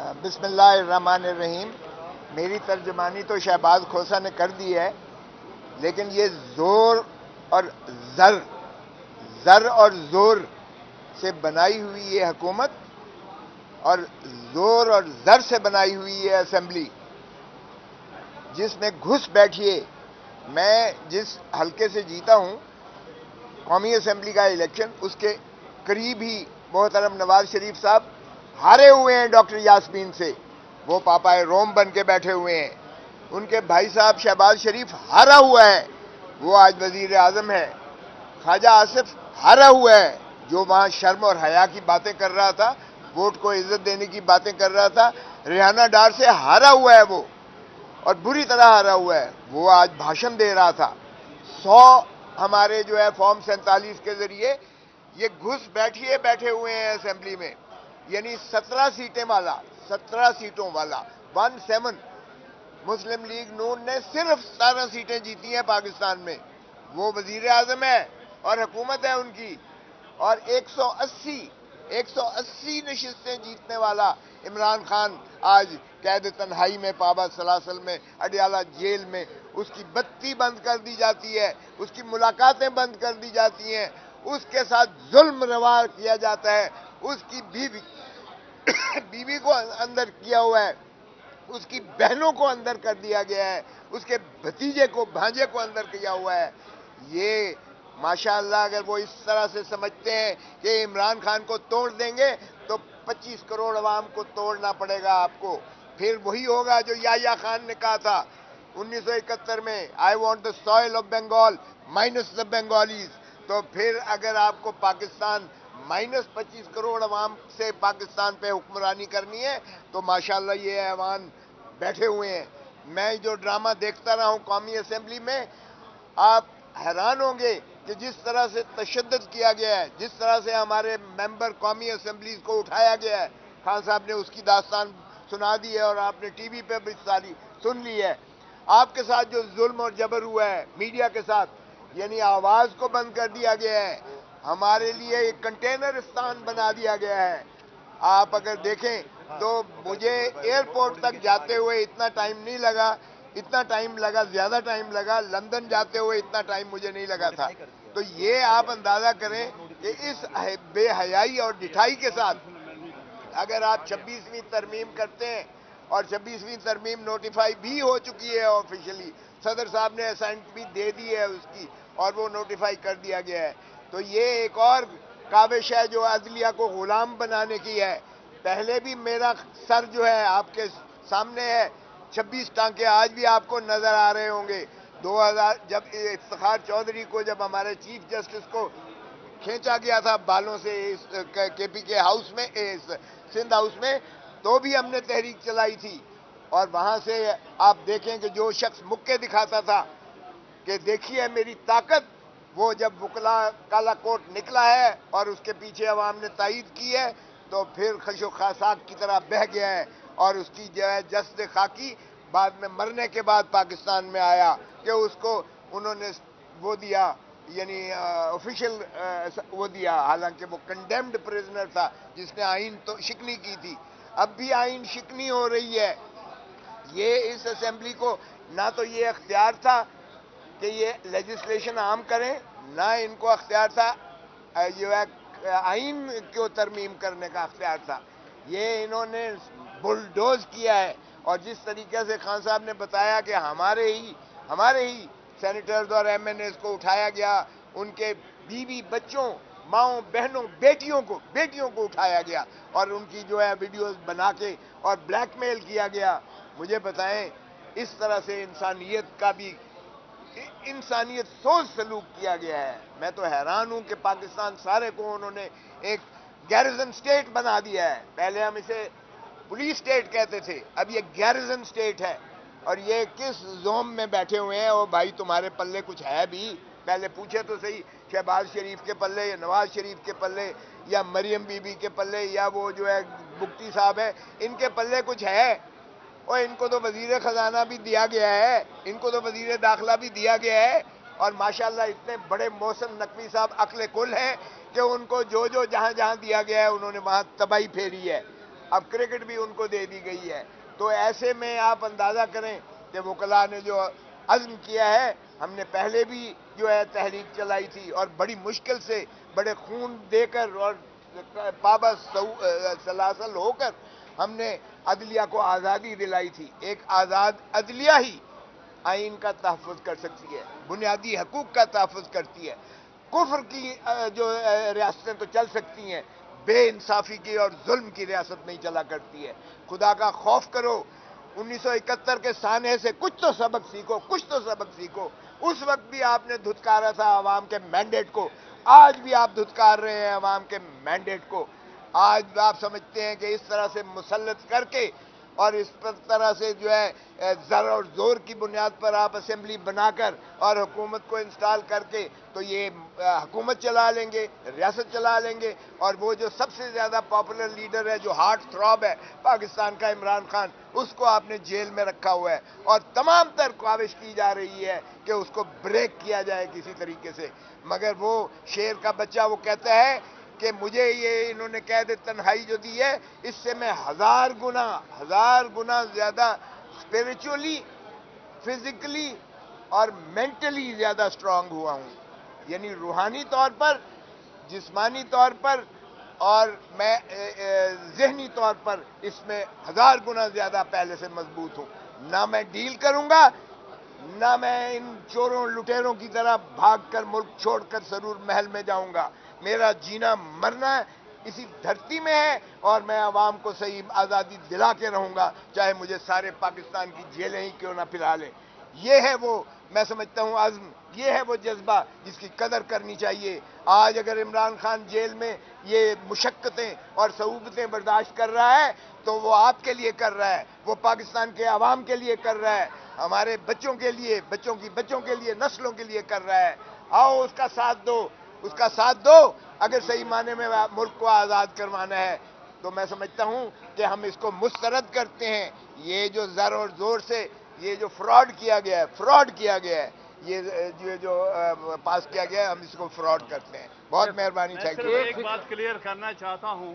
بسم اللہ الرحمن الرحیم. میری ترجمانی تو شہباز کھوسہ نے کر دی ہے، لیکن یہ زور اور زر اور زور سے بنائی ہوئی یہ حکومت اور زور اور زر سے بنائی ہوئی یہ اسمبلی، جس میں گھس بیٹھیے. میں جس حلقے سے جیتا ہوں قومی اسمبلی کا الیکشن، اس کے قریب ہی محترم نواز شریف صاحب ہارے ہوئے ہیں ڈاکٹر یاسمین سے. وہ پاپائے روم بن کے بیٹھے ہوئے ہیں. ان کے بھائی صاحب شہباز شریف ہارا ہوا ہے، وہ آج وزیر اعظم ہے. خواجہ آصف ہارا ہوا ہے، جو وہاں شرم اور حیا کی باتیں کر رہا تھا، ووٹ کو عزت دینے کی باتیں کر رہا تھا. ریحانہ ڈار سے ہارا ہوا ہے وہ، اور بری طرح ہارا ہوا ہے. وہ آج بھاشن دے رہا تھا. 100 ہمارے جو ہے فارم 47 کے ذریعے یہ گھس بیٹھے ہوئے ہیں اسمبلی میں، یعنی 17 سیٹیں والا، 17 سیٹوں والا 17. مسلم لیگ نون نے صرف 17 سیٹیں جیتی ہیں پاکستان میں. وہ وزیر اعظم ہے اور حکومت ہے ان کی، اور 180 نشستیں جیتنے والا عمران خان آج قید تنہائی میں پابا سلاسل میں اڈیالہ جیل میں. اس کی بتی بند کر دی جاتی ہے، اس کی ملاقاتیں بند کر دی جاتی ہیں، اس کے ساتھ ظلم روا کیا جاتا ہے. اس کی بیوی کو اندر کیا ہوا ہے، اس کی بہنوں کو اندر کر دیا گیا ہے، اس کے بھتیجے کو بھانجے کو اندر کیا ہوا ہے. یہ ماشاءاللہ اگر وہ اس طرح سے سمجھتے ہیں کہ عمران خان کو توڑ دیں گے تو 25 کروڑ عوام کو توڑنا پڑے گا آپ کو. پھر وہی ہوگا جو یحییٰ خان نے کہا تھا 1971 میں، I want the soil of Bengal minus the Bengalis. تو پھر اگر آپ کو پاکستان مائنس 25 کروڑ عوام سے پاکستان پہ حکمرانی کرنی ہے تو ماشاءاللہ یہ ایوان بیٹھے ہوئے ہیں. میں جو ڈرامہ دیکھتا رہا ہوں قومی اسمبلی میں، آپ حیران ہوں گے کہ جس طرح سے تشدد کیا گیا ہے، جس طرح سے ہمارے ممبر قومی اسمبلیز کو اٹھایا گیا ہے. خان صاحب نے اس کی داستان سنا دی ہے اور آپ نے ٹی وی پہ بھی ساری سن لی ہے. آپ کے ساتھ جو ظلم اور جبر ہوا ہے میڈیا کے ساتھ، یعنی آواز کو بند کر دیا گیا ہے، ہمارے لیے ایک کنٹینرستان بنا دیا گیا ہے. آپ اگر دیکھیں تو مجھے ایئرپورٹ تک جاتے ہوئے اتنا ٹائم نہیں لگا، اتنا ٹائم لگا، زیادہ ٹائم لگا. لندن جاتے ہوئے اتنا ٹائم مجھے نہیں لگا تھا. تو یہ آپ اندازہ کریں کہ اس بے حیائی اور ڈٹھائی کے ساتھ اگر آپ 26ویں ترمیم کرتے ہیں، اور 26ویں ترمیم نوٹیفائی بھی ہو چکی ہے آفیشلی، صدر صاحب نے اسائنٹ بھی دے دی ہے اس کی، اور وہ نوٹیفائی کر دیا گیا ہے. تو یہ ایک اور کاوش ہے جو عدلیہ کو غلام بنانے کی ہے. پہلے بھی میرا سر جو ہے آپ کے سامنے ہے، 26 ٹانکے آج بھی آپ کو نظر آ رہے ہوں گے. 2000 جب افتخار چودھری کو، جب ہمارے چیف جسٹس کو کھینچا گیا تھا بالوں سے کے پی کے ہاؤس میں، سندھ ہاؤس میں، تو بھی ہم نے تحریک چلائی تھی. اور وہاں سے آپ دیکھیں کہ جو شخص مکے دکھاتا تھا کہ دیکھیے میری طاقت، وہ جب وکلا کالا کوٹ نکلا ہے اور اس کے پیچھے عوام نے تائید کی ہے تو پھر خش و خاشاک کی طرح بہہ گیا ہے. اور اس کی جو ہے جسد خاکی بعد میں مرنے کے بعد پاکستان میں آیا کہ اس کو انہوں نے وہ دیا، یعنی آفیشل وہ دیا، حالانکہ وہ کنڈیمڈ پریزنر تھا جس نے آئین تو شکنی کی تھی. اب بھی آئین شکنی ہو رہی ہے. یہ اس اسمبلی کو نہ تو یہ اختیار تھا کہ یہ لیجسلیشن عام کریں، نہ ان کو اختیار تھا جو ہے آئین کو ترمیم کرنے کا اختیار تھا. یہ انہوں نے بلڈوز کیا ہے. اور جس طریقے سے خان صاحب نے بتایا کہ ہمارے ہی سینیٹرز اور ایم این ایز کو اٹھایا گیا، ان کے بیوی بچوں، ماؤں بہنوں، بیٹیوں کو اٹھایا گیا اور ان کی جو ہے ویڈیوز بنا کے اور بلیک میل کیا گیا. مجھے بتائیں اس طرح سے انسانیت سوچ سلوک کیا گیا ہے. میں تو حیران ہوں کہ پاکستان سارے کو انہوں نے ایک گیرزن سٹیٹ بنا دیا ہے. پہلے ہم اسے پولیس سٹیٹ کہتے تھے، اب یہ گیرزن سٹیٹ ہے. اور یہ کس زوم میں بیٹھے ہوئے ہیں؟ او بھائی تمہارے پلے کچھ ہے بھی؟ پہلے پوچھے تو صحیح، شہباز شریف کے پلے یا نواز شریف کے پلے یا مریم بی بی کے پلے یا وہ جو ہے بگٹی صاحب ہیں، ان کے پلے کچھ ہے؟ اور ان کو تو وزیر خزانہ بھی دیا گیا ہے، ان کو تو وزیر داخلہ بھی دیا گیا ہے. اور ماشاءاللہ اتنے بڑے محسن نقوی صاحب عقل کل ہیں کہ ان کو جو جہاں دیا گیا ہے انہوں نے وہاں تباہی پھیری ہے. اب کرکٹ بھی ان کو دے دی گئی ہے. تو ایسے میں آپ اندازہ کریں کہ وکلاء نے جو عزم کیا ہے، ہم نے پہلے بھی جو ہے تحریک چلائی تھی اور بڑی مشکل سے بڑے خون دے کر اور پابند سلاسل ہو کر ہم نے عدلیہ کو آزادی دلائی تھی. ایک آزاد عدلیہ ہی آئین کا تحفظ کر سکتی ہے، بنیادی حقوق کا تحفظ کرتی ہے. کفر کی جو ریاستیں تو چل سکتی ہیں، بے انصافی کی اور ظلم کی ریاست نہیں چلا کرتی ہے. خدا کا خوف کرو. 1971 کے سانحے سے کچھ تو سبق سیکھو، کچھ تو سبق سیکھو. اس وقت بھی آپ نے دھتکارا تھا عوام کے مینڈیٹ کو، آج بھی آپ دھتکار رہے ہیں عوام کے مینڈیٹ کو. آج آپ سمجھتے ہیں کہ اس طرح سے مسلط کر کے اور اس طرح سے جو ہے زر اور زور کی بنیاد پر آپ اسمبلی بنا کر اور حکومت کو انسٹال کر کے تو یہ حکومت چلا لیں گے، ریاست چلا لیں گے. اور وہ جو سب سے زیادہ پاپولر لیڈر ہے، جو ہارٹ تھراب ہے پاکستان کا، عمران خان، اس کو آپ نے جیل میں رکھا ہوا ہے اور تمام تر کاوش کی جا رہی ہے کہ اس کو بریک کیا جائے کسی طریقے سے. مگر وہ شیر کا بچہ وہ کہتا ہے کہ مجھے یہ انہوں نے قید تنہائی جو دی ہے، اس سے میں ہزار گنا زیادہ اسپریچولی، فزیکلی اور مینٹلی زیادہ سٹرونگ ہوا ہوں. یعنی روحانی طور پر، جسمانی طور پر اور میں ذہنی طور پر اس میں ہزار گنا زیادہ پہلے سے مضبوط ہوں. نہ میں ڈیل کروں گا، نہ میں ان چوروں لٹیروں کی طرح بھاگ کر ملک چھوڑ کر ضرور محل میں جاؤں گا. میرا جینا مرنا اسی دھرتی میں ہے اور میں عوام کو صحیح آزادی دلا کے رہوں گا، چاہے مجھے سارے پاکستان کی جیلیں ہی کیوں نہ پھیلا لیں. یہ ہے وہ، میں سمجھتا ہوں، عزم. یہ ہے وہ جذبہ جس کی قدر کرنی چاہیے. آج اگر عمران خان جیل میں یہ مشقتیں اور صعوبتیں برداشت کر رہا ہے تو وہ آپ کے لیے کر رہا ہے، وہ پاکستان کے عوام کے لیے کر رہا ہے، ہمارے بچوں کے لیے، بچوں کی بچوں کے لیے، نسلوں کے لیے کر رہا ہے. آؤ اس کا ساتھ دو، اس کا ساتھ دو. اگر صحیح معنی میں ملک کو آزاد کروانا ہے تو میں سمجھتا ہوں کہ ہم اس کو مسترد کرتے ہیں. یہ جو زر اور زور سے یہ جو فراڈ کیا گیا ہے، یہ جو پاس کیا گیا ہے، ہم اس کو فراڈ کرتے ہیں. بہت مہربانی. میں صرف ایک بات کلیئر کرنا چاہتا ہوں